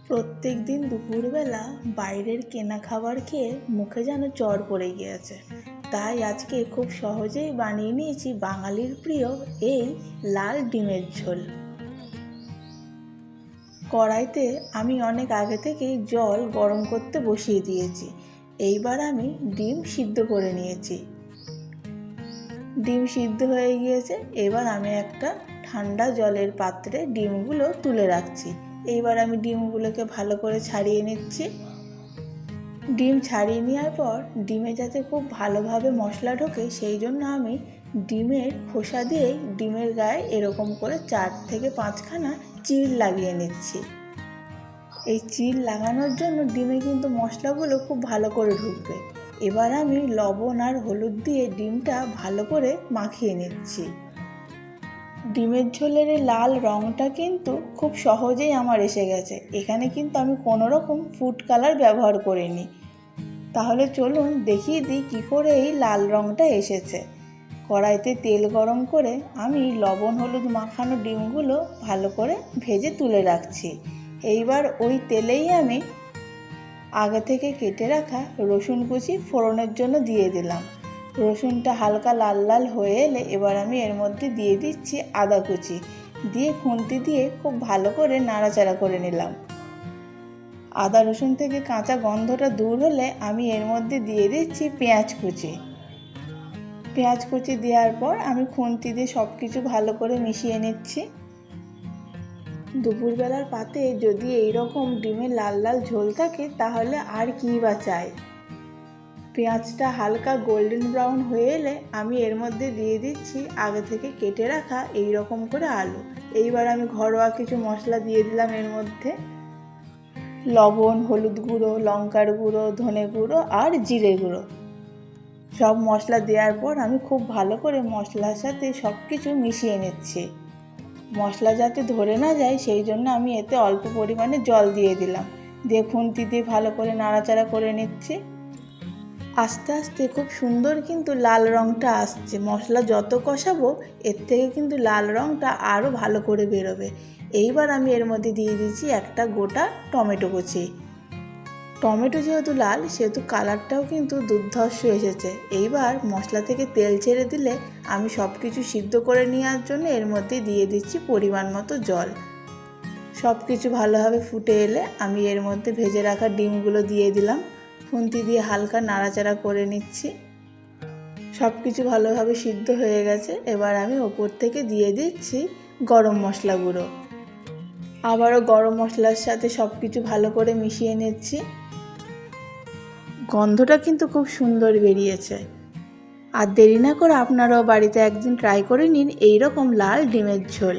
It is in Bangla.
প্রত্যেক দিন দুপুরবেলা বাইরের কেনা খাবার খেয়ে মুখে যেন চড় পড়ে গিয়েছে। তাই আজকে খুব সহজেই বানিয়ে নিয়েছি বাঙালির প্রিয় এই লাল ডিমের ঝোল। কড়াইতে আমি অনেক আগে থেকেই জল গরম করতে বসিয়ে দিয়েছি। এইবার আমি ডিম সিদ্ধ করে নিয়েছি। ডিম সিদ্ধ হয়ে গিয়েছে। এবার আমি একটা ঠান্ডা জলের পাত্রে ডিমগুলো তুলে রাখছি। এইবার আমি ডিমগুলোকে ভালো করে ছাড়িয়ে নিচ্ছি। ডিম ছাড়িয়ে নেওয়ার পর ডিমে যাতে খুব ভালোভাবে মশলা ঢোকে সেই জন্য আমি ডিমের খোসা দিয়েই ডিমের গায়ে এরকম করে 4 থেকে 5খানা চিড় লাগিয়ে নিচ্ছি। এই চিড় লাগানোর জন্য ডিমে কিন্তু মশলাগুলো খুব ভালো করে ঢুকবে। এবার আমি লবণ আর হলুদ দিয়ে ডিমটা ভালো করে মাখিয়ে নিচ্ছি। ডিমের ঝোলের এই লাল রঙটা কিন্তু খুব সহজেই আমার এসে গেছে। এখানে কিন্তু আমি কোনো রকম ফুড কালার ব্যবহার করিনি। তাহলে চলুন দেখিয়ে দিই কী করে এই লাল রঙটা এসেছে। কড়াইতে তেল গরম করে আমি লবণ হলুদ মাখানো ডিমগুলো ভালো করে ভেজে তুলে রাখছি। এইবার ওই তেলেই আমি আগে থেকে কেটে রাখা রসুন কুচি ফোড়নের জন্য দিয়ে দিলাম। রসুনটা হালকা লাল লাল হয়ে এলে এবার আমি এর মধ্যে দিয়ে দিচ্ছি আদা কুচি, দিয়ে খুন্তি দিয়ে খুব ভালো করে নাড়াচাড়া করে নিলাম। আদা রসুন থেকে কাঁচা গন্ধটা দূর হলে আমি এর মধ্যে দিয়ে দিচ্ছি পেঁয়াজ কুচি। পেঁয়াজ কুচি দেওয়ার পর আমি খুন্তি দিয়ে সব কিছু ভালো করে মিশিয়ে নিচ্ছি। দুপুরবেলার পাতে যদি এইরকম ডিমের লাল লাল ঝোল থাকে তাহলে আর কী বা চাই। পেঁয়াজটা হালকা গোল্ডেন ব্রাউন হয়ে এলে আমি এর মধ্যে দিয়ে দিচ্ছি আগে থেকে কেটে রাখা এই রকম করে আলু। এইবার আমি ঘরোয়া কিছু মশলা দিয়ে দিলাম এর মধ্যে। লবণ, হলুদ গুঁড়ো, লঙ্কার গুঁড়ো, ধনে গুঁড়ো আর জিরে গুঁড়ো। সব মশলা দেওয়ার পর আমি খুব ভালো করে মশলার সাথে সব কিছু মিশিয়ে নিচ্ছি। মশলা যাতে ধরে না যায় সেই জন্য আমি এতে অল্প পরিমাণে জল দিয়ে দিলাম। দিয়ে খুন্তি দিয়ে ভালো করে নাড়াচাড়া করে নিচ্ছি। আস্তে আস্তে খুব সুন্দর কিন্তু লাল রঙটা আসছে। মশলা যত কষাবো এর থেকে কিন্তু লাল রঙটা আরও ভালো করে বেরোবে। এইবার আমি এর মধ্যে দিয়ে দিচ্ছি একটা গোটা টমেটো কুচি। টমেটো যেহেতু লাল সেহেতু কালারটাও কিন্তু দুর্ধর্ষ এসেছে। এইবার মশলা থেকে তেল ছেড়ে দিলে আমি সব কিছু সিদ্ধ করে নেওয়ার জন্য এর মধ্যে দিয়ে দিচ্ছি পরিমাণ মতো জল। সব কিছু ভালোভাবে ফুটে এলে আমি এর মধ্যে ভেজে রাখা ডিমগুলো দিয়ে দিলাম। খুন্তি দিয়ে হালকা নাড়াচাড়া করে নিচ্ছি। সব কিছু ভালোভাবে সিদ্ধ হয়ে গেছে। এবার আমি ওপর থেকে দিয়ে দিচ্ছি গরম মশলা গুঁড়ো। আবারও গরম মশলার সাথে সব কিছু ভালো করে মিশিয়ে নিচ্ছি। গন্ধটা কিন্তু খুব সুন্দর বেরিয়েছে। আর দেরি না করে আপনারাও বাড়িতে একদিন ট্রাই করে নিন এই রকম লাল ডিমের ঝোল।